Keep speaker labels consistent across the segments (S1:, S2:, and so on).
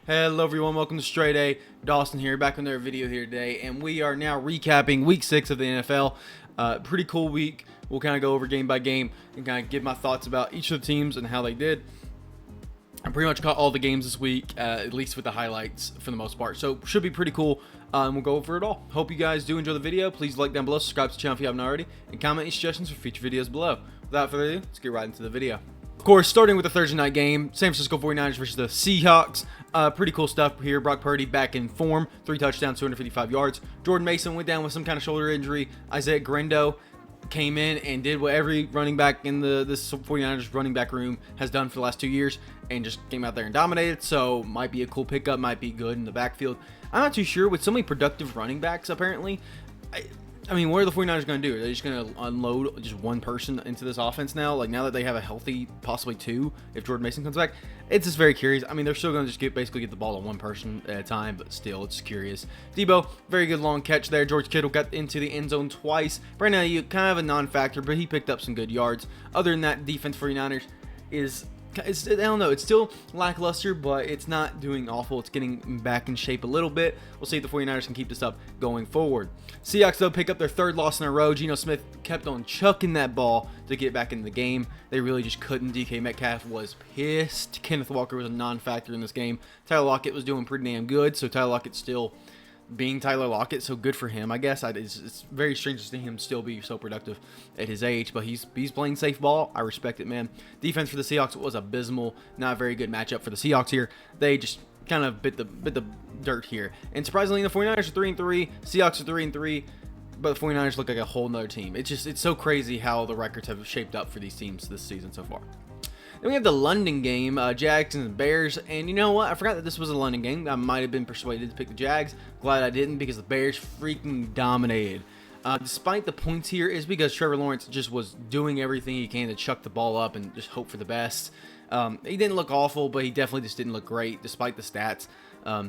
S1: Hello everyone, welcome to StraightA. Dawson here, back on their video here today, and we are now recapping week 6 of the NFL. Pretty cool week. We'll kind of go over game by game and kind of give my thoughts about each of the teams and how they did. I pretty much caught all the games this week, at least with the highlights for the most part. So should be pretty cool. We'll go over it all. Hope you guys do enjoy the video. Please like down below, subscribe to the channel if you haven't already, and comment any suggestions for future videos below. Without further ado, let's get right into the video. Of course, starting with the Thursday night game, San Francisco 49ers versus the Seahawks. Pretty cool stuff here. Brock Purdy back in form. 3 touchdowns, 255 yards. Jordan Mason went down with some kind of shoulder injury. Isaiah Grendo came in and did what every running back in this 49ers running back room has done for the last 2 years and just came out there and dominated. So might be a cool pickup, might be good in the backfield. I'm not too sure. With so many productive running backs, apparently, I mean, what are the 49ers going to do? Are they just going to unload just one person into this offense now? Like, now that they have a healthy, possibly two, if Jordan Mason comes back? It's just very curious. I mean, they're still going to just basically get the ball to one person at a time, but still, it's curious. Debo, very good long catch there. George Kittle got into the end zone twice. Brandon Ayuk, kind of a non-factor, but he picked up some good yards. Other than that, defense 49ers is... I don't know, it's still lackluster, but it's not doing awful. It's getting back in shape a little bit. We'll see if the 49ers can keep this up going forward. Seahawks, though, pick up their third loss in a row. Geno Smith kept on chucking that ball to get back in the game. They really just couldn't. DK Metcalf was pissed. Kenneth Walker was a non-factor in this game. Tyler Lockett was doing pretty damn good, so Tyler Lockett still being Tyler Lockett, so good for him, I guess. It's very strange to see him still be so productive at his age, but he's playing safe ball. I respect it, man. Defense for the Seahawks was abysmal. Not a very good matchup for the Seahawks here. They just kind of bit the dirt here. And surprisingly, the 49ers are 3-3. Seahawks are 3-3. But the 49ers look like a whole nother team. It's so crazy how the records have shaped up for these teams this season so far. Then we have the London game, Jags and Bears, and you know what? I forgot that this was a London game. I might have been persuaded to pick the Jags. Glad I didn't, because the Bears freaking dominated. Despite the points here, is because Trevor Lawrence just was doing everything he can to chuck the ball up and just hope for the best. He didn't look awful, but he definitely just didn't look great despite the stats.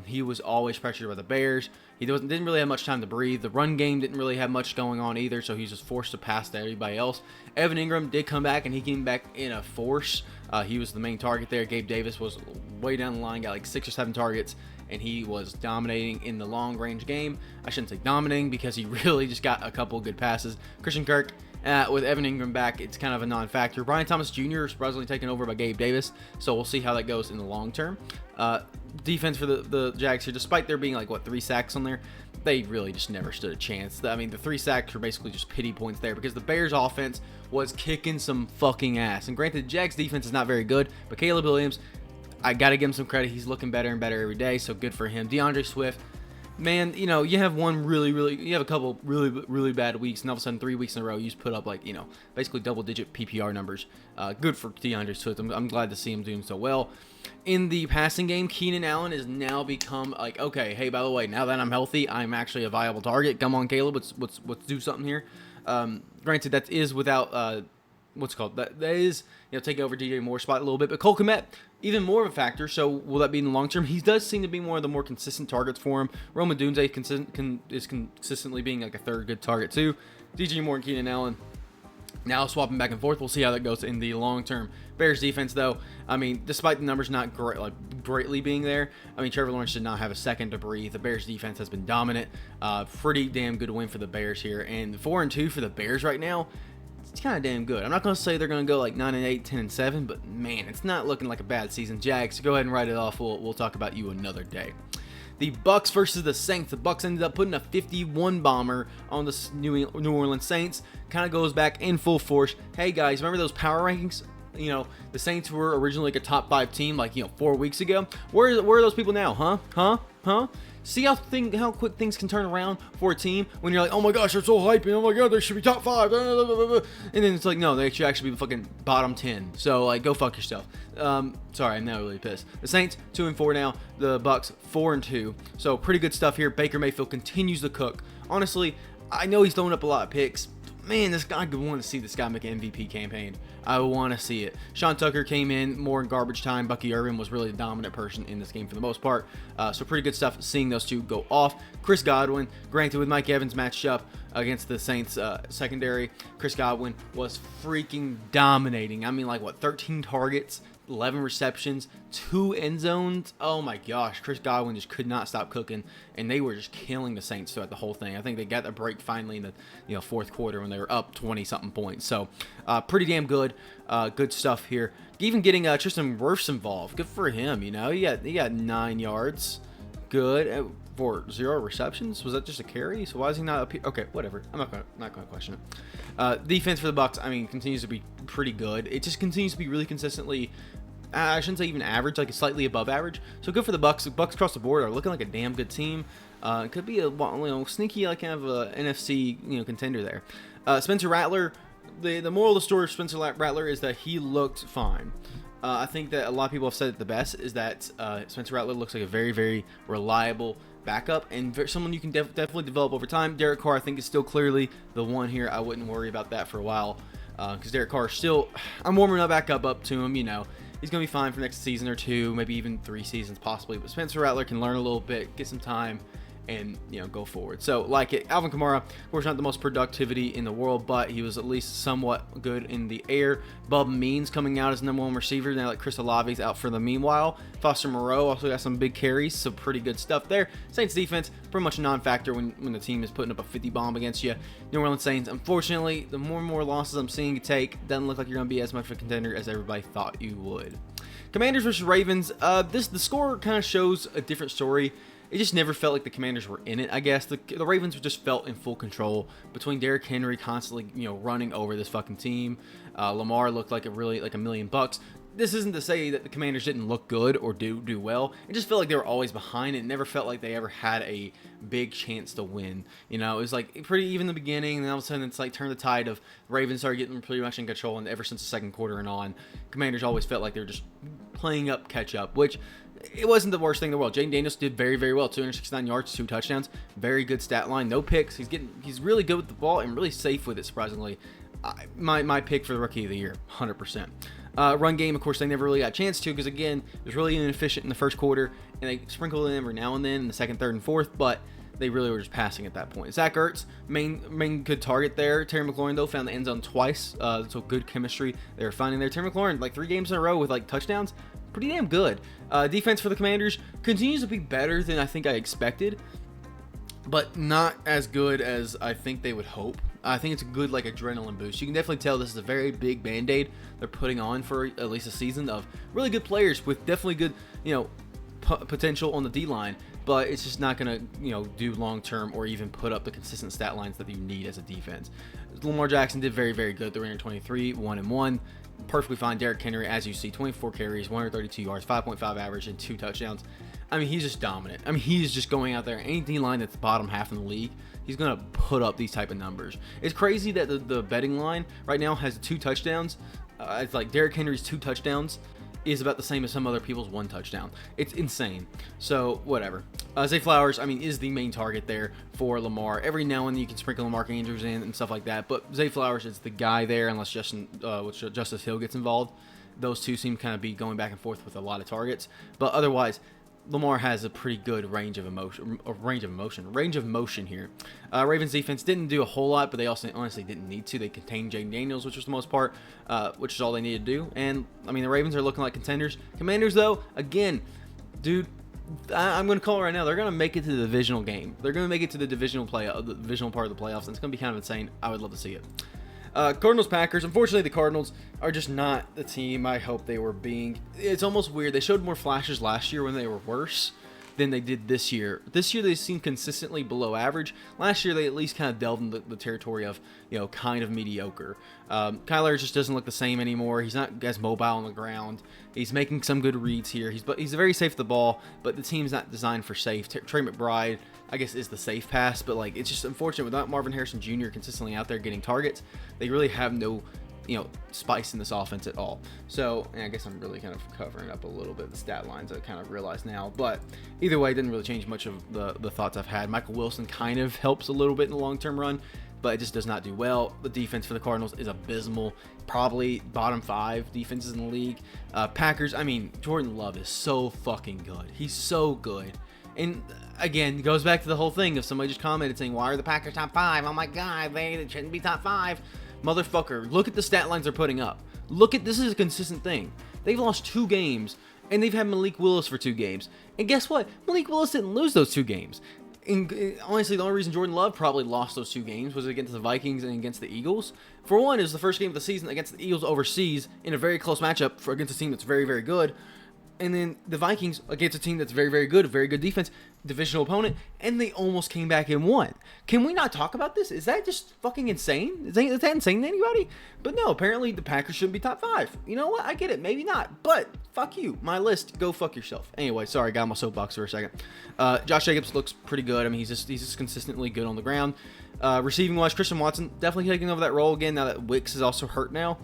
S1: He was always pressured by the Bears. He didn't really have much time to breathe. The run game didn't really have much going on either, so he's just forced to pass to everybody else. Evan Ingram did come back, and he came back in a force. He was the main target there. Gabe Davis was way down the line, got like 6 or 7 targets, and he was dominating in the long-range game. I shouldn't say dominating, because he really just got a couple of good passes. Christian Kirk, with Evan Ingram back, it's kind of a non-factor. Brian Thomas Jr. is surprisingly taken over by Gabe Davis, so we'll see how that goes in the long term. Defense for the Jags here, despite there being like, what, 3 sacks on there, they really just never stood a chance. I mean, the 3 sacks were basically just pity points there, because the Bears offense was kicking some fucking ass. And granted, the Jags defense is not very good, but Caleb Williams, I got to give him some credit. He's looking better and better every day, so good for him. DeAndre Swift, man, you know, you have you have a couple really bad weeks, and all of a sudden 3 weeks in a row, you just put up, like, you know, basically double-digit PPR numbers. Good for DeAndre Swift. I'm glad to see him doing so well. In the passing game, Keenan Allen has now become like, okay, hey, by the way, now that I'm healthy, I'm actually a viable target. Come on, Caleb, let's do something here. Granted, that is without that is, you know, taking over DJ Moore's spot a little bit, but Cole Kmet, even more of a factor. So will that be in the long term? He does seem to be one of the more consistent targets for him. Rome Odunze is consistently being like a third good target too. DJ Moore and Keenan Allen now swapping back and forth. We'll see how that goes in the long term. Bears defense, though, I mean, despite the numbers not greatly being there, I mean, Trevor Lawrence did not have a second to breathe. The Bears defense has been dominant. Pretty damn good win for the Bears here, and 4-2 for the Bears right now. It's kind of damn good. I'm not going to say they're going to go like 9-8, 10-7, but man, it's not looking like a bad season. Jags, go ahead and write it off. We'll talk about you another day. The Bucks versus the Saints. The Bucks ended up putting a 51 bomber on the New Orleans Saints. Kind of goes back in full force. Hey guys, remember those power rankings? You know, the Saints were originally like a top 5 team, like, you know, 4 weeks ago. Where are those people now? Huh? See how quick things can turn around for a team when you're like, oh my gosh, they're so hyping. Oh my god, they should be top 5. And then it's like, no, they should actually be fucking bottom 10. So, like, go fuck yourself. Sorry, I'm now really pissed. The Saints 2-4 now. The Bucks 4-2. So pretty good stuff here. Baker Mayfield continues to cook. Honestly, I know he's throwing up a lot of picks. Man, I want to see this guy make an MVP campaign. I want to see it. Sean Tucker came in more in garbage time. Bucky Irvin was really the dominant person in this game for the most part. So pretty good stuff seeing those two go off. Chris Godwin, granted with Mike Evans matched up against the Saints secondary, Chris Godwin was freaking dominating. I mean, like, what, 13 targets, 11 receptions, 2 end zones. Oh my gosh, Chris Godwin just could not stop cooking, and they were just killing the Saints throughout the whole thing. I think they got a break finally in the fourth quarter when they were up 20-something points. So pretty damn good. Good stuff here. Even getting Tristan Wirfs involved. Good for him, you know. He got 9 yards. Good. For 0 receptions. Was that just a carry? So why is he not up here? Okay, whatever. I'm not gonna question it. Defense for the Bucs, I mean, continues to be pretty good. It just continues to be really consistently, I shouldn't say even average, like slightly above average. So good for the Bucs. The Bucs across the board are looking like a damn good team. It could be a sneaky, like, kind of a NFC contender there. Spencer Rattler. The moral of the story of Spencer Rattler is that he looked fine. I think that a lot of people have said it the best is that Spencer Rattler looks like a very, very reliable backup and someone you can definitely develop over time. Derek Carr, I think, is still clearly the one here. I wouldn't worry about that for a while because Derek Carr still, I'm warming up back up to him. He's going to be fine for next season or 2, maybe even 3 seasons possibly. But Spencer Rattler can learn a little bit, get some time, and go forward. So like it. Alvin Kamara, of course, not the most productivity in the world, but he was at least somewhat good in the air. Bub Means coming out as number 1 receiver now that Chris Olave's out for the meanwhile. Foster Moreau also got some big carries, so pretty good stuff there. Saints defense pretty much a non-factor when the team is putting up a 50 bomb against you. New Orleans Saints, unfortunately, the more and more losses I'm seeing you take, doesn't look like you're going to be as much of a contender as everybody thought you would. Commanders versus Ravens. The score kind of shows a different story. It just never felt like the Commanders were in it, I guess. The Ravens just felt in full control between Derrick Henry constantly, running over this fucking team. Lamar looked like a million bucks. This isn't to say that the Commanders didn't look good or do well. It just felt like they were always behind. It never felt like they ever had a big chance to win. It was like pretty even in the beginning, and then all of a sudden it's like turned the tide of Ravens started getting pretty much in control, and ever since the second quarter and on, Commanders always felt like they were just playing up catch up, which it wasn't the worst thing in the world. Jaden Daniels did very, very well. 269 yards, 2 touchdowns. Very good stat line. No picks. He's really good with the ball and really safe with it, surprisingly. My pick for the Rookie of the Year, 100%. Run game, of course, they never really got a chance to because, again, it was really inefficient in the first quarter, and they sprinkled in every now and then in the second, third, and fourth, but they really were just passing at that point. Zach Ertz, main good target there. Terry McLaurin, though, found the end zone twice, so good chemistry they were finding there. Terry McLaurin, like 3 games in a row with touchdowns, pretty damn good. Defense for the Commanders continues to be better than I think I expected, but not as good as I think they would hope. I think it's a good adrenaline boost. You can definitely tell this is a very big band-aid they're putting on for at least a season of really good players with definitely good, potential on the D-line, but it's just not going to, do long-term or even put up the consistent stat lines that you need as a defense. Lamar Jackson did very, very good. 323, 1-1. Perfectly fine. Derrick Henry, as you see, 24 carries, 132 yards, 5.5 average, and 2 touchdowns. I mean, he's just dominant. I mean, he's just going out there. Any D-line that's the bottom half in the league, he's going to put up these type of numbers. It's crazy that the betting line right now has 2 touchdowns. It's like Derrick Henry's 2 touchdowns is about the same as some other people's 1 touchdown. It's insane. So, whatever. Zay Flowers, is the main target there for Lamar. Every now and then you can sprinkle Mark Andrews in and stuff like that, but Zay Flowers is the guy there unless Justice Hill gets involved. Those two seem to kind of be going back and forth with a lot of targets, but otherwise, Lamar has a pretty good range of motion here. Ravens defense didn't do a whole lot, but they also honestly didn't need to. They contained Jaden Daniels, which was the most part, which is all they needed to do. And the Ravens are looking like contenders. Commanders, though, again, dude, I'm going to call it right now. They're going to make it to the divisional game. They're going to make it to the divisional part of the playoffs, and it's going to be kind of insane. I would love to see it. Cardinals Packers. Unfortunately, the Cardinals are just not the team I hope they were being. It's almost weird. They showed more flashes last year when they were worse than they did this year. This year they seem consistently below average. Last year they at least kind of delved into the territory of kind of mediocre. Kyler just doesn't look the same anymore. He's not as mobile on the ground. He's making some good reads here. He's very safe at the ball, but the team's not designed for safe. Trey McBride, I guess, is the safe pass, but it's just unfortunate without Marvin Harrison Jr. consistently out there getting targets. They really have no spice in this offense at all. So, I guess I'm really kind of covering up a little bit the stat lines I kind of realize now. But either way, it didn't really change much of the thoughts I've had. Michael Wilson kind of helps a little bit in the long-term run, but it just does not do well. The defense for the Cardinals is abysmal. Probably bottom 5 defenses in the league. Packers, Jordan Love is so fucking good. He's so good. And again, it goes back to the whole thing of somebody just commented saying, why are the Packers top 5? Oh my God, they shouldn't be top 5. Motherfucker, look at the stat lines they're putting up. This is a consistent thing. They've lost 2 games, and they've had Malik Willis for 2 games. And guess what? Malik Willis didn't lose those 2 games. And honestly, the only reason Jordan Love probably lost those 2 games was against the Vikings and against the Eagles. For one, it was the first game of the season against the Eagles overseas in a very close matchup against a team that's very, very good. And then the Vikings against a team that's very, very good, a very good defense, divisional opponent, and they almost came back and won. Can we not talk about this? Is that just fucking insane? Is that insane to anybody? But no, apparently the Packers shouldn't be top 5. You know what? I get it. Maybe not. But fuck you. My list. Go fuck yourself. Anyway, sorry, got on my soapbox for a second. Josh Jacobs looks pretty good. I mean, he's just consistently good on the ground. Receiving wise, Christian Watson definitely taking over that role again now that Wicks is also hurt now.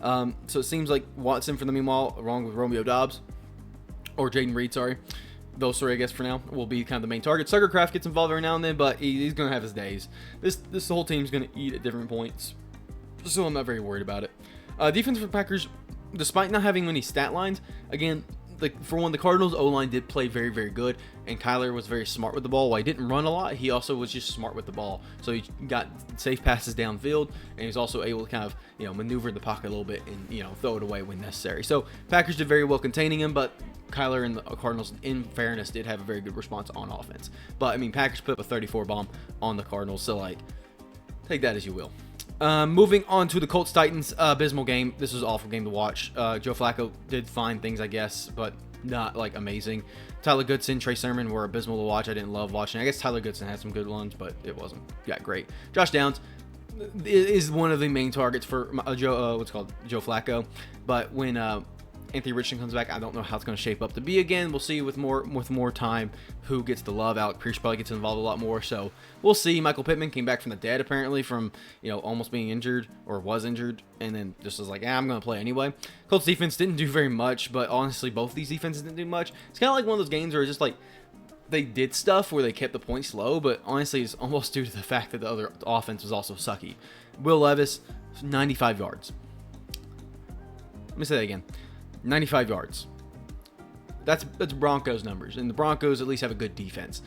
S1: So it seems like Watson, for the meanwhile, along with Romeo Doubs, or Jaden Reed, sorry. Those 3, I guess, for now, will be kind of the main target. Sugarcraft gets involved every now and then, but he's going to have his days. This whole team's going to eat at different points, so I'm not very worried about it. Defense for the Packers, despite not having many stat lines, again, for one, the Cardinals' O-line did play very, very good, and Kyler was very smart with the ball. While he didn't run a lot, he also was just smart with the ball. So he got safe passes downfield, and he was also able to kind of, maneuver in the pocket a little bit and, throw it away when necessary. So Packers did very well containing him, but Kyler and the Cardinals, in fairness, did have a very good response on offense. But, I mean, Packers put up a 34 bomb on the Cardinals, so, take that as you will. Moving on to the Colts-Titans, abysmal game. This was an awful game to watch. Joe Flacco did fine things, I guess, but not, amazing. Tyler Goodson, Trey Sermon were abysmal to watch. I didn't love watching. I guess Tyler Goodson had some good ones, but it wasn't great. Josh Downs is one of the main targets for Joe Flacco, but when Anthony Richardson comes back, I don't know how it's going to shape up to be again. We'll see with more time who gets the love. Alec Pierce probably gets involved a lot more, so we'll see. Michael Pittman came back from the dead, apparently, from almost being injured or was injured, and then just was like, I'm going to play anyway. Colts defense didn't do very much, but honestly, both these defenses didn't do much. It's kind of like one of those games where it's just they did stuff where they kept the points low, but honestly, it's almost due to the fact that the other offense was also sucky. Will Levis, 95 yards. Let me say that again. 95 yards. That's Broncos numbers, and the Broncos at least have a good defense.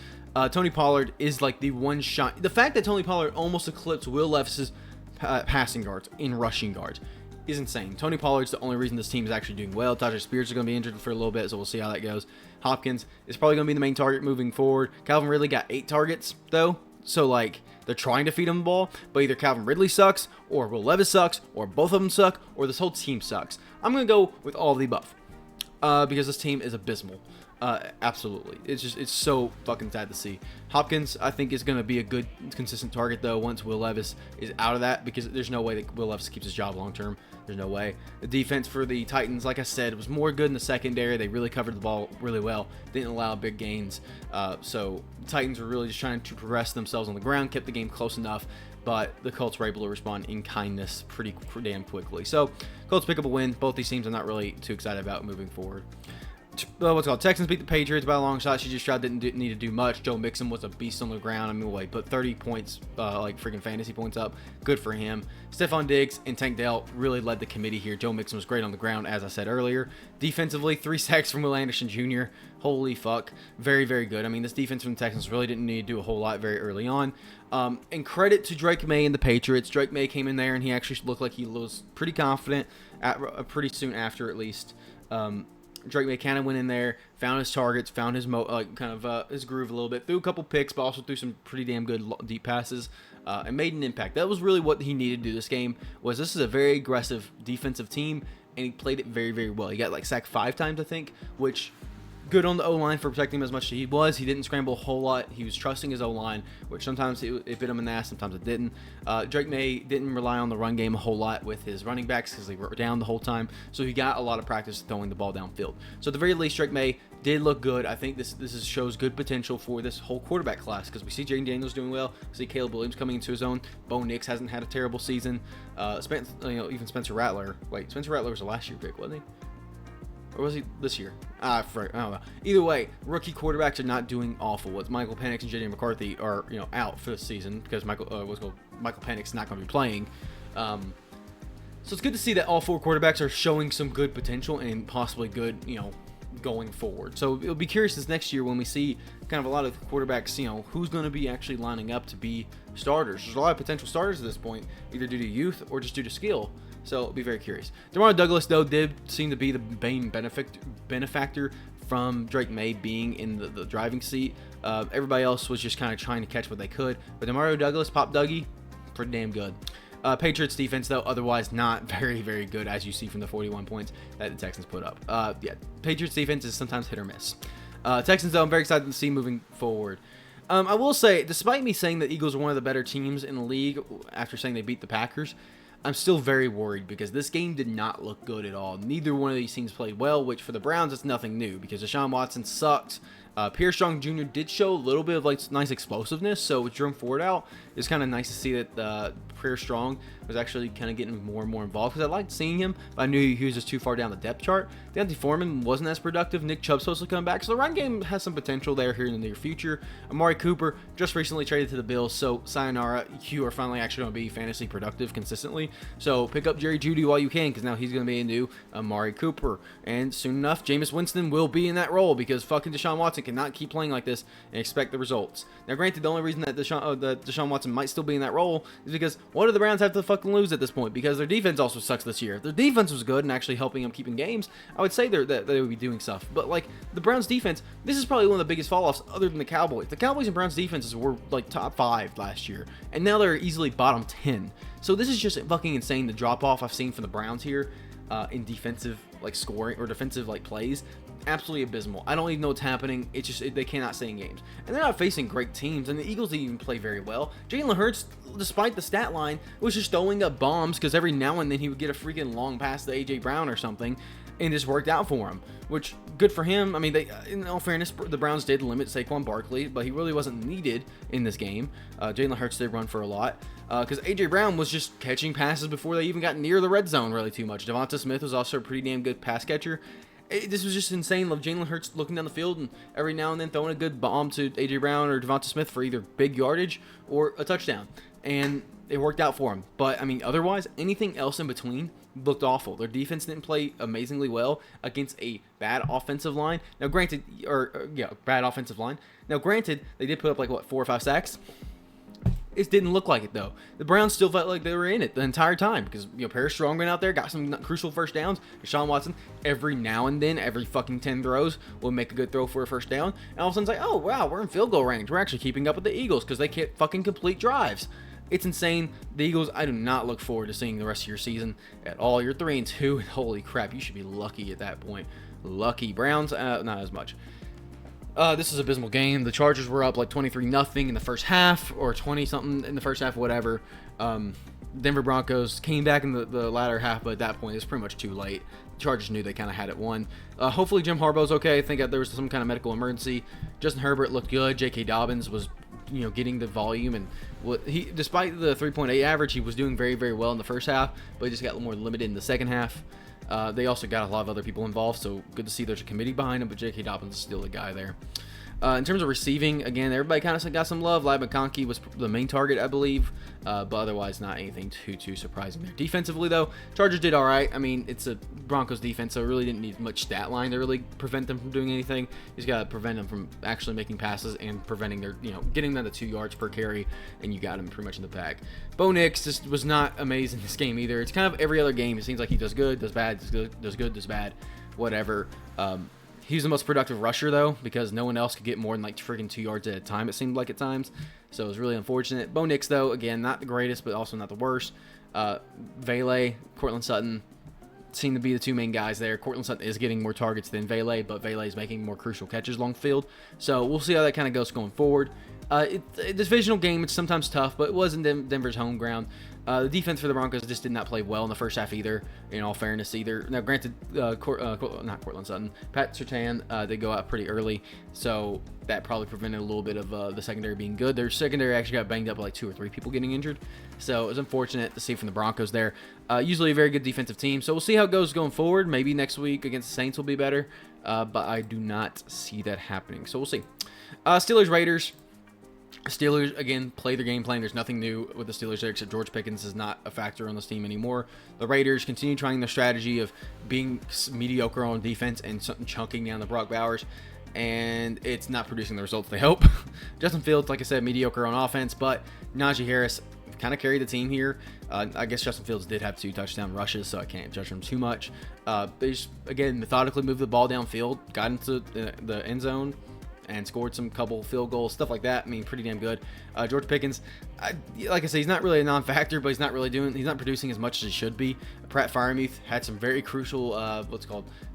S1: Tony Pollard is the one shot. The fact that Tony Pollard almost eclipsed Will Levis's passing yards in rushing yards is insane. Tony Pollard's the only reason this team is actually doing well. Tajay Spears is going to be injured for a little bit, so we'll see how that goes. Hopkins is probably going to be the main target moving forward. Calvin Ridley got 8 targets, though, so they're trying to feed him the ball, but either Calvin Ridley sucks, or Will Levis sucks, or both of them suck, or this whole team sucks. I'm going to go with all of the above, because this team is abysmal. Absolutely. It's so fucking sad to see. Hopkins, I think, is going to be a good, consistent target, though, once Will Levis is out of that, because there's no way that Will Levis keeps his job long term. There's no way. The defense for the Titans, like I said, was more good in the secondary. They really covered the ball really well. Didn't allow big gains. So the Titans were really just trying to progress themselves on the ground, kept the game close enough, but the Colts were able to respond in kindness pretty damn quickly. So Colts pick up a win. Both these teams I'm not really too excited about moving forward. Texans beat the Patriots by a long shot. CJ Stroud didn't need to do much. Joe Mixon was a beast on the ground. I mean, he put 30 points, freaking fantasy points up. Good for him. Stephon Diggs and Tank Dell really led the committee here. Joe Mixon was great on the ground, as I said earlier. Defensively, 3 sacks from Will Anderson Jr. Holy fuck. Very, very good. I mean, this defense from the Texans really didn't need to do a whole lot very early on. And credit to Drake May and the Patriots. Drake May came in there, and he actually looked like he was pretty confident pretty soon after, at least. Drake May kind of went in there, found his targets, found his his groove a little bit, threw a couple picks, but also threw some pretty damn good deep passes, and made an impact. That was really what he needed to do this game. This is a very aggressive defensive team, and he played it very, very well. He got sacked 5 times, I think, which good on the O-line for protecting him as much as he was. He didn't scramble a whole lot. He was trusting his O-line, which sometimes it bit him in the ass, sometimes it didn't. Drake May didn't rely on the run game a whole lot with his running backs because they were down the whole time, so he got a lot of practice throwing the ball downfield. So at the very least, Drake May did look good. I think this shows good potential for this whole quarterback class because we see Jaden Daniels doing well. We see Caleb Williams coming into his own. Bo Nix hasn't had a terrible season. Even Spencer Rattler. Spencer Rattler was a last year pick, wasn't he? Or was he this year? I don't know. Either way, rookie quarterbacks are not doing awful. Michael Penix and J.D. McCarthy are out for the season because Michael Penix not going to be playing. So it's good to see that all 4 quarterbacks are showing some good potential and possibly good, going forward. So it'll be curious this next year when we see kind of a lot of quarterbacks, who's going to be actually lining up to be starters. There's a lot of potential starters at this point, either due to youth or just due to skill. So I'll be very curious. Demario Douglas, though, did seem to be the main benefactor from Drake May being in the driving seat. Everybody else was just kind of trying to catch what they could. But Demario Douglas, Pop Dougie, pretty damn good. Patriots defense, though, otherwise not very, very good, as you see from the 41 points that the Texans put up. Yeah, Patriots defense is sometimes hit or miss. Texans, though, I'm very excited to see moving forward. I will say, despite me saying the Eagles are one of the better teams in the league after saying they beat the Packers, I'm still very worried because this game did not look good at all. Neither one of these teams played well, which for the Browns, it's nothing new because Deshaun Watson sucked. Pierre Strong Jr. did show a little bit of nice explosiveness, so with Jerome Ford out, it's kind of nice to see that Pierre Strong was actually kind of getting more and more involved because I liked seeing him, but I knew he was just too far down the depth chart. Deontay Foreman wasn't as productive. Nick Chubb's supposed to come back, so the run game has some potential there here in the near future. Amari Cooper just recently traded to the Bills, so sayonara, you are finally actually going to be fantasy productive consistently. So pick up Jerry Jeudy while you can because now he's going to be a new Amari Cooper, and soon enough, Jameis Winston will be in that role because fucking Deshaun Watson cannot keep playing like this and expect the results. Now, granted, the only reason that Deshaun Watson might still be in that role is because what do the Browns have to fucking lose at this point? Because their defense also sucks this year. If their defense was good and actually helping them keeping games, I would say that they would be doing stuff. But the Browns defense, this is probably one of the biggest fall-offs other than the Cowboys. The Cowboys and Browns defenses were top 5 last year, and now they're easily bottom 10. So this is just fucking insane, the drop-off I've seen from the Browns here in defensive scoring or defensive plays. Absolutely abysmal. I don't even know what's happening. It's just they cannot stay in games, and they're not facing great teams. And the Eagles didn't even play very well. Jalen Hurts, despite the stat line, was just throwing up bombs because every now and then he would get a freaking long pass to AJ Brown or something, and just worked out for him. Which good for him. I mean, in all fairness, the Browns did limit Saquon Barkley, but he really wasn't needed in this game. Jalen Hurts did run for a lot because AJ Brown was just catching passes before they even got near the red zone really too much. Devonta Smith was also a pretty damn good pass catcher. This was just insane. Love Jalen Hurts looking down the field and every now and then throwing a good bomb to AJ Brown or Devonta Smith for either big yardage or a touchdown, and it worked out for him. But I mean, otherwise, anything else in between looked awful. Their defense didn't play amazingly well against a bad offensive line. Now, granted, bad offensive line. Now, granted, they did put up 4 or 5 sacks. It didn't look like it, though. The Browns still felt like they were in it the entire time because, Pierre Strong went out there, got some crucial first downs. Deshaun Watson, every now and then, every fucking 10 throws, will make a good throw for a first down. And all of a sudden, it's like, oh, wow, we're in field goal range. We're actually keeping up with the Eagles because they can't fucking complete drives. It's insane. The Eagles, I do not look forward to seeing the rest of your season at all. You're 3-2, and holy crap, you should be lucky at that point. Lucky. Browns, not as much. This is an abysmal game. The Chargers were up 23-0 in the first half, or 20-something in the first half, whatever. Denver Broncos came back in the latter half, but at that point, it's pretty much too late. The Chargers knew they kind of had it won. Hopefully, Jim Harbaugh's okay. I think there was some kind of medical emergency. Justin Herbert looked good. J.K. Dobbins was, getting the volume, and despite the 3.8 average, he was doing very, very well in the first half, but he just got a little more limited in the second half. They also got a lot of other people involved, so good to see there's a committee behind him, but J.K. Dobbins is still the guy there. In terms of receiving, again, everybody kind of got some love. Ladd McConkey was the main target, I believe, but otherwise not anything too surprising there. Defensively, though, Chargers did all right. I mean, it's a Broncos defense, so it really didn't need much stat line to really prevent them from doing anything. You just got to prevent them from actually making passes and preventing their, getting them to 2 yards per carry, and you got them pretty much in the bag. Bo Nix just was not amazing this game either. It's kind of every other game. It seems like he does good, does bad, does good, does bad, whatever. He was the most productive rusher, though, because no one else could get more than freaking 2 yards at a time, it seemed like at times. So it was really unfortunate. Bo Nix, though, again, not the greatest, but also not the worst. Vele, Cortland Sutton seem to be the two main guys there. Cortland Sutton is getting more targets than Vele, but Vele is making more crucial catches long field. So we'll see how that kind of goes going forward. It's a divisional game. It's sometimes tough, but it wasn't Denver's home ground. The defense for the Broncos just did not play well in the first half either, in all fairness either. Now, granted, not Cortland Sutton, Pat Surtain did go out pretty early, so that probably prevented a little bit of the secondary being good. Their secondary actually got banged up by 2 or 3 people getting injured, so it was unfortunate to see from the Broncos there. Usually a very good defensive team, so we'll see how it goes going forward. Maybe next week against the Saints will be better, but I do not see that happening, so we'll see. Steelers-Raiders. Steelers, again, play their game plan. There's nothing new with the Steelers there except George Pickens is not a factor on this team anymore. The Raiders continue trying their strategy of being mediocre on defense and chunking down the Brock Bowers. and it's not producing the results they hope. Justin Fields, like I said, mediocre on offense, but Najee Harris kind of carried the team here. I guess Justin Fields did have 2 touchdown rushes, so I can't judge him too much. They just, again, methodically moved the ball downfield, got into the end zone, and scored some couple field goals, stuff like that. I mean, pretty damn good. George Pickens, like I said, he's not really a non-factor, but he's not producing as much as he should be. Pratt Freiermuth had some very crucial,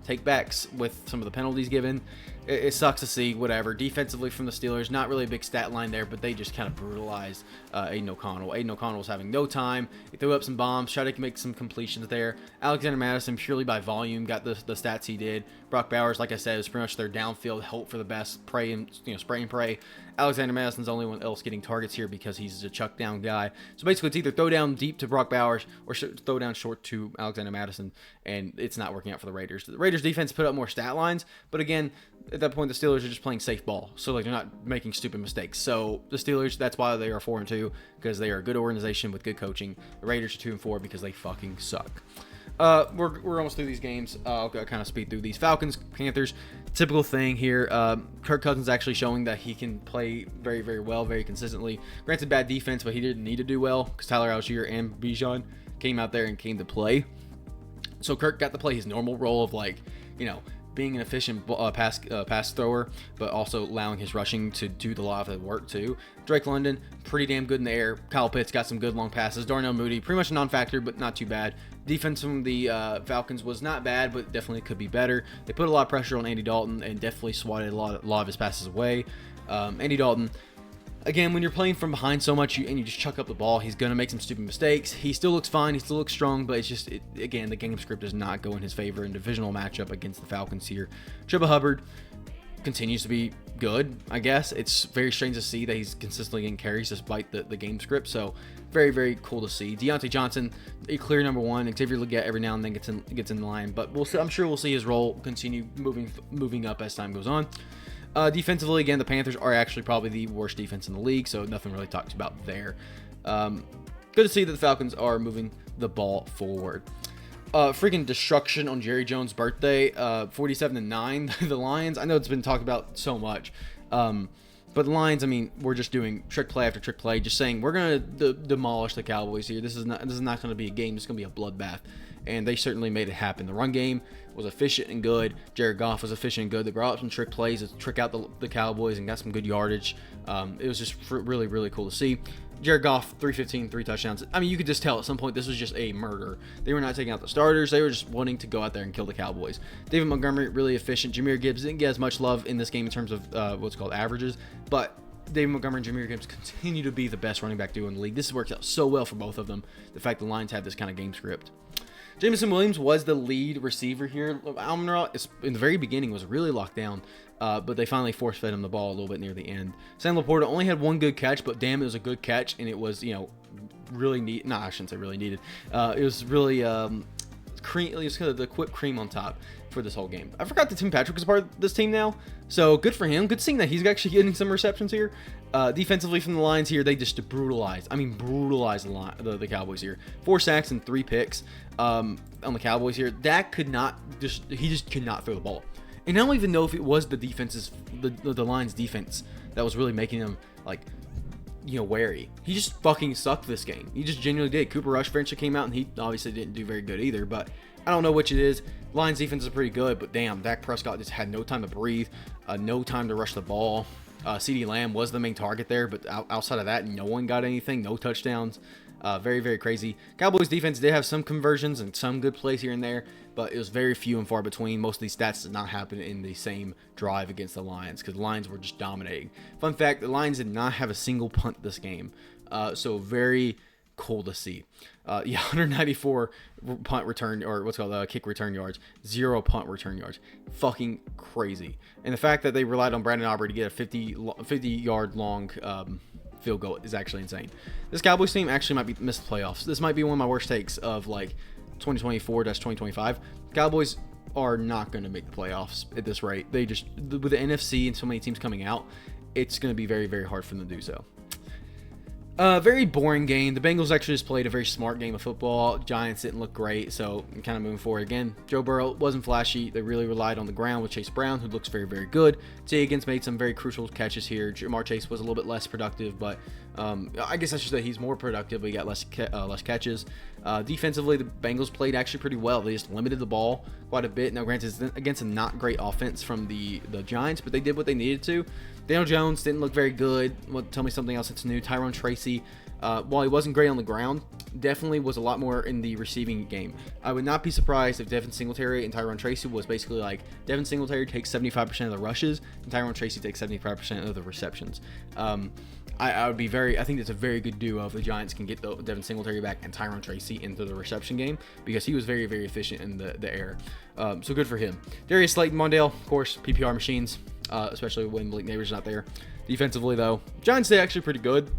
S1: takebacks with some of the penalties given. It sucks to see, whatever. Defensively from the Steelers, not really a big stat line there, but they just kind of brutalized Aiden O'Connell. Aiden O'Connell was having no time. He threw up some bombs, tried to make some completions there. Alexander Mattison, purely by volume, got the stats he did. Brock Bowers, like I said, was pretty much their downfield hope for the best, spray and pray. Alexander Madison's the only one else getting targets here because he's a chuck down guy. So basically, it's either throw down deep to Brock Bowers or throw down short to Alexander Madison, and it's not working out for the Raiders. The Raiders defense put up more stat lines, but again, at that point, the Steelers are just playing safe ball, so like they're not making stupid mistakes. So the Steelers, that's why they are 4-2, because they are a good organization with good coaching. The Raiders are 2-4 because they fucking suck. We're almost through these games. I'll kind of speed through these. Falcons, Panthers, typical thing here. Kirk Cousins actually showing that he can play very, very well, very consistently. Granted, bad defense, but he didn't need to do well because Tyler Algier and Bijan came out there and came to play. So Kirk got to play his normal role of being an efficient pass thrower, but also allowing his rushing to do the lot of the work too. Drake London, pretty damn good in the air. Kyle Pitts got some good long passes. Darnell Mooney, pretty much a non-factor, but not too bad. Defense from the Falcons was not bad, but definitely could be better. They put a lot of pressure on Andy Dalton and definitely swatted a lot of his passes away. Andy Dalton, again, when you're playing from behind so much and you just chuck up the ball, he's going to make some stupid mistakes. He still looks fine. He still looks strong, but it's just, again, the game script does not go in his favor in divisional matchup against the Falcons here. Chuba Hubbard continues to be good, I guess. It's very strange to see that he's consistently getting carries despite the game script, so very, very cool to see. Deontay Johnson, a clear number 1. Xavier Legette every now and then gets in line, but I'm sure we'll see his role continue moving up as time goes on. Defensively, again, the Panthers are actually probably the worst defense in the league, so nothing really talked about there. Good to see that the Falcons are moving the ball forward. Freaking destruction on Jerry Jones' birthday, 47-9. The Lions, I know it's been talked about so much, but the Lions, I mean, we're just doing trick play after trick play, just saying we're gonna demolish the Cowboys here. This is not going to be a game. It's going to be a bloodbath, and they certainly made it happen. The run game was efficient and good. Jared Goff was efficient and good. They brought up some trick plays to trick out the Cowboys and got some good yardage. It was just really, really cool to see. Jared Goff, 315, 3 touchdowns. I mean, you could just tell at some point this was just a murder. They were not taking out the starters. They were just wanting to go out there and kill the Cowboys. David Montgomery, really efficient. Jahmyr Gibbs didn't get as much love in this game in terms of what's called averages, but David Montgomery and Jahmyr Gibbs continue to be the best running back duo in the league. This works out so well for both of them, the fact the Lions have this kind of game script. Jameson Williams was the lead receiver here. Almiron, in the very beginning, was really locked down, but they finally force-fed him the ball a little bit near the end. Sam Laporta only had 1 good catch, but damn, it was a good catch, and it was, really neat. No, I shouldn't say really needed. It was really cream. It was kind of the whipped cream on top for this whole game. I forgot that Tim Patrick is part of this team now, so good for him. Good seeing that he's actually getting some receptions here. Defensively from the Lions here, they just brutalized the Cowboys here. 4 sacks and 3 picks on the Cowboys here. Dak could not throw the ball. And I don't even know if it was the Lions defense that was really making them wary. He just fucking sucked this game. He just genuinely did. Cooper Rush eventually came out and he obviously didn't do very good either, but I don't know which it is. Lions defense is pretty good, but damn, Dak Prescott just had no time to breathe, no time to rush the ball. CeeDee Lamb was the main target there, but outside of that, no one got anything, no touchdowns. Very, very crazy. Cowboys defense did have some conversions and some good plays here and there, but it was very few and far between. Most of these stats did not happen in the same drive against the Lions because the Lions were just dominating. Fun fact, the Lions did not have a single punt this game, so very cool to see. 194 punt return, or what's called kick return yards, 0 punt return yards. Fucking crazy. And the fact that they relied on Brandon Aubrey to get a 50-yard long field goal is actually insane. This Cowboys team actually might be missed the playoffs. This might be one of my worst takes of 2024-2025. Cowboys are not going to make the playoffs at this rate. They just, with the NFC and so many teams coming out, it's going to be very, very hard for them to do so. Very boring game. The Bengals actually just played a very smart game of football. Giants didn't look great, so kind of moving forward again. Joe Burrow wasn't flashy. They really relied on the ground with Chase Brown, who looks very, very good. T. Higgins made some very crucial catches here. Jamar Chase was a little bit less productive, but I guess I should say he's more productive, but he got less catches. Defensively, the Bengals played actually pretty well. They just limited the ball quite a bit. Now, granted, it's against a not great offense from the Giants, but they did what they needed to. Daniel Jones didn't look very good. Well, tell me something else that's new. Tyrone Tracy, while he wasn't great on the ground, definitely was a lot more in the receiving game. I would not be surprised if Devin Singletary and Tyrone Tracy was basically like Devin Singletary takes 75% of the rushes and Tyrone Tracy takes 75% of the receptions. I would be I think it's a very good duo if the Giants can get Devin Singletary back and Tyrone Tracy into the reception game, because he was very, very efficient in the air. So good for him. Darius Slayton, Mondale, of course, PPR machines, especially when Blake Neighbors not there. Defensively, though, Giants stay actually pretty good.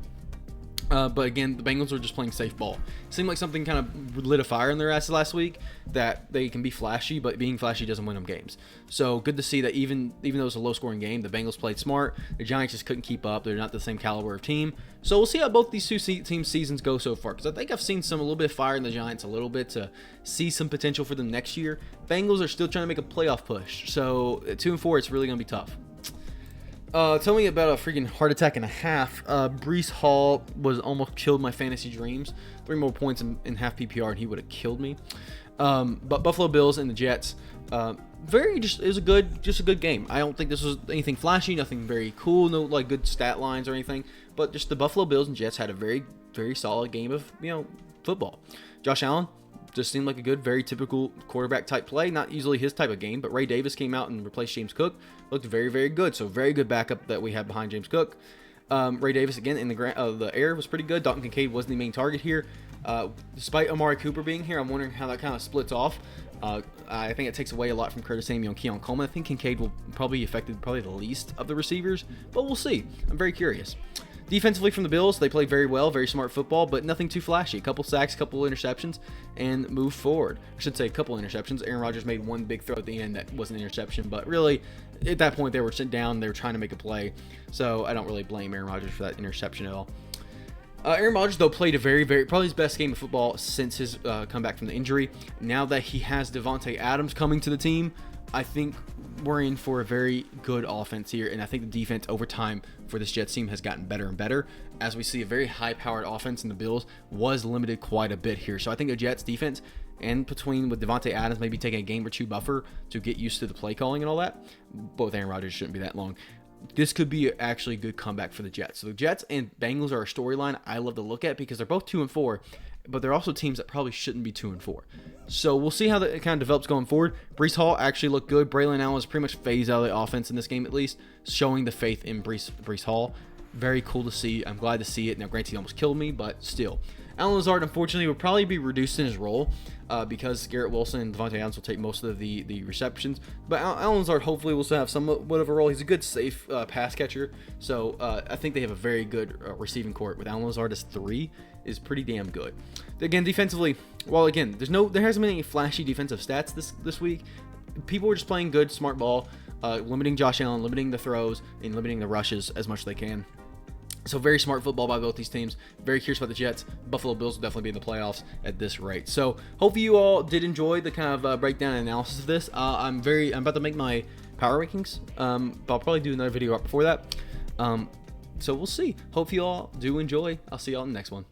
S1: But again, the Bengals are just playing safe ball. Seemed like something kind of lit a fire in their asses last week, that they can be flashy, but being flashy doesn't win them games. So good to see that even though it's a low-scoring game, the Bengals played smart. The Giants just couldn't keep up. They're not the same caliber of team. So we'll see how both these two team seasons go so far, because I think I've seen a little bit of fire in the Giants a little bit to see some potential for them next year. Bengals are still trying to make a playoff push. So 2-4, it's really going to be tough. Tell me about a freaking heart attack and a half. Breece Hall was almost killed my fantasy dreams. 3 more points in half PPR and he would have killed me. But Buffalo Bills and the Jets, it was a good game. I don't think this was anything flashy, nothing very cool, no like good stat lines or anything. But just the Buffalo Bills and Jets had a very, very solid game of football. Josh Allen just seemed like a good, very typical quarterback type play. Not usually his type of game, but Ray Davis came out and replaced James Cook. Looked very, very good. So very good backup that we have behind James Cook. Ray Davis, again, in the air was pretty good. Dalton Kincaid wasn't the main target here. Despite Amari Cooper being here, I'm wondering how that kind of splits off. I think it takes away a lot from Curtis Samuel and Keon Coleman. I think Kincaid will probably be affected the least of the receivers, but we'll see. I'm very curious. Defensively from the Bills, they played very well, very smart football, but nothing too flashy. A couple sacks, a couple interceptions, and moved forward. I should say a couple interceptions. Aaron Rodgers made one big throw at the end that wasn't an interception, but really, at that point, they were sitting down, they were trying to make a play, so I don't really blame Aaron Rodgers for that interception at all. Aaron Rodgers, though, played a very, very, probably his best game of football since his comeback from the injury. Now that he has Devontae Adams coming to the team, I think we're in for a very good offense here, and I think the defense over time for this Jets team has gotten better and better, as we see a very high-powered offense, and the Bills was limited quite a bit here. So I think the Jets defense, and with Devontae Adams maybe taking a game or two buffer to get used to the play calling and all that, both Aaron Rodgers shouldn't be that long. This could be actually a good comeback for the Jets. So the Jets and Bengals are a storyline I love to look at, because they're both 2-4, but they're also teams that probably shouldn't be 2-4. So we'll see how that kind of develops going forward. Breece Hall actually looked good. Braylon Allen was pretty much phased out of the offense in this game, at least, showing the faith in Breece Hall. Very cool to see. I'm glad to see it. Now, granted, he almost killed me, but still. Allen Lazard, unfortunately, will probably be reduced in his role because Garrett Wilson and Devontae Adams will take most of the receptions. But Allen Lazard hopefully will still have somewhat of a role. He's a good, safe pass catcher. So I think they have a very good receiving court. With Allen Lazard as 3 is pretty damn good. Again, defensively, well, again, there hasn't been any flashy defensive stats this week. People were just playing good, smart ball, limiting Josh Allen, limiting the throws, and limiting the rushes as much as they can. So very smart football by both these teams. Very curious about the Jets. Buffalo Bills will definitely be in the playoffs at this rate. So hopefully you all did enjoy the kind of breakdown and analysis of this. I'm about to make my power rankings, but I'll probably do another video right before that. So we'll see. Hope you all do enjoy. I'll see y'all in the next one.